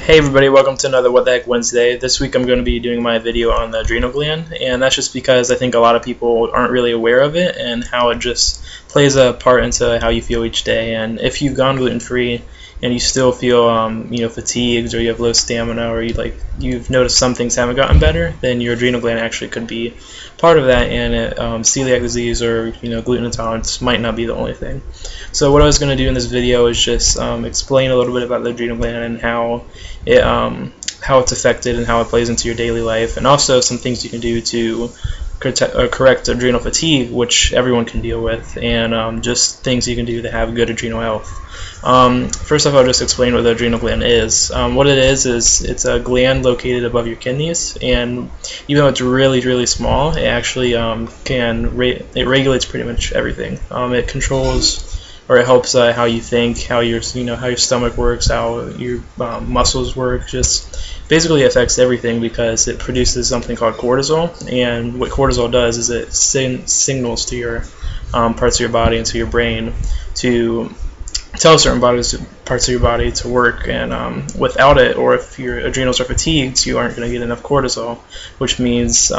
Hey everybody, welcome to another What the Heck Wednesday. This week I'm going to be doing my video on the adrenal gland, and that's just because I think a lot of people aren't really aware of it and how it just plays a part into how you feel each day. And if you've gone gluten-free and you still feel fatigued, or you have low stamina, or you've noticed some things haven't gotten better, then your adrenal gland actually could be part of that, and celiac disease or gluten intolerance might not be the only thing. So what I was going to do in this video is just explain a little bit about the adrenal gland and how it's affected and how it plays into your daily life, and also some things you can do to correct adrenal fatigue, which everyone can deal with, and just things you can do to have good adrenal health. First off, I'll just explain what the adrenal gland is. What it is it's a gland located above your kidneys, and even though it's really small, it actually it regulates pretty much everything. It controls, or it helps how you think, how your stomach works, how your muscles work. Just basically affects everything because it produces something called cortisol, and what cortisol does is it signals to your parts of your body and to your brain to tell certain parts of your body to work, and without it, or if your adrenals are fatigued, you aren't going to get enough cortisol, which means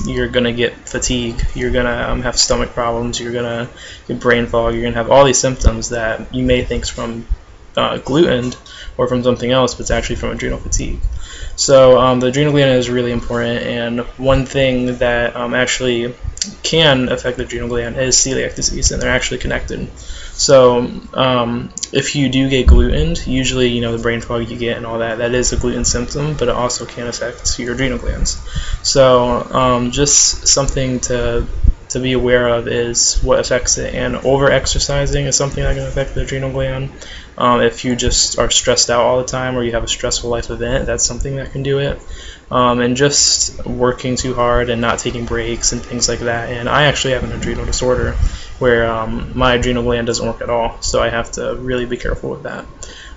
you're going to get fatigue, you're going to have stomach problems, you're going to get brain fog, you're going to have all these symptoms that you may think is from gluten or from something else, but it's actually from adrenal fatigue. So the adrenal gland is really important, and one thing that actually can affect the adrenal gland is celiac disease, and they're actually connected. So if you do get glutened, usually the brain fog you get and all that is a gluten symptom, but it also can affect your adrenal glands. So just something to be aware of is what affects it, and over-exercising is something that can affect the adrenal gland. If you just are stressed out all the time, or you have a stressful life event, that's something that can do it. And just working too hard and not taking breaks and things like that. And I actually have an adrenal disorder where my adrenal gland doesn't work at all, so I have to really be careful with that.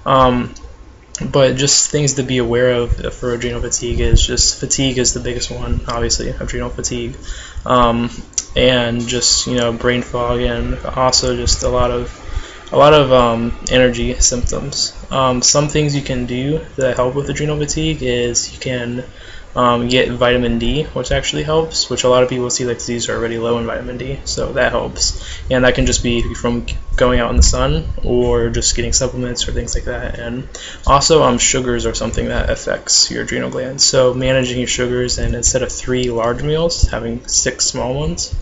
But just things to be aware of for adrenal fatigue is just fatigue is the biggest one, obviously, adrenal fatigue, and just brain fog, and also just a lot of energy symptoms. Some things you can do that help with adrenal fatigue is you can get vitamin D, which actually helps, which a lot of people with celiac disease are already low in vitamin D, so that helps. And that can just be from going out in the sun, or just getting supplements or things like that. And also sugars are something that affects your adrenal glands, so managing your sugars, and instead of 3 large meals, having 6 small ones,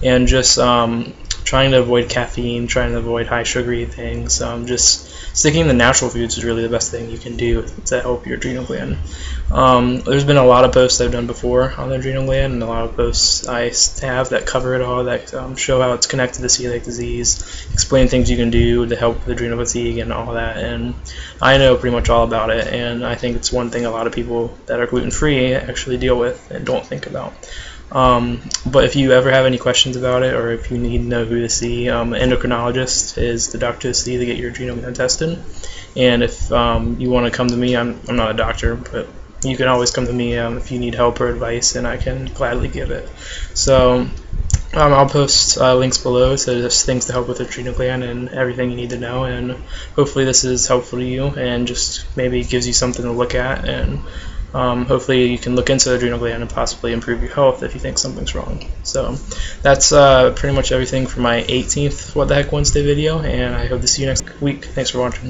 and just trying to avoid caffeine, trying to avoid high sugary things. Just sticking to natural foods is really the best thing you can do to help your adrenal gland. There's been a lot of posts I've done before on the adrenal gland, and a lot of posts I have that cover it all, that show how it's connected to celiac disease, explain things you can do to help with adrenal fatigue and all that. And I know pretty much all about it, and I think it's one thing a lot of people that are gluten-free actually deal with and don't think about. But if you ever have any questions about it, or if you need to know who to see, an endocrinologist is the doctor to see to get your adrenal gland tested. And if you want to come to me, I'm not a doctor, but you can always come to me if you need help or advice, and I can gladly give it. So I'll post links below to just things to help with adrenal gland and everything you need to know, and hopefully this is helpful to you and just maybe gives you something to look at, and hopefully you can look into the adrenal gland and possibly improve your health if you think something's wrong. So that's pretty much everything for my 18th What the Heck Wednesday video, and I hope to see you next week. Thanks for watching.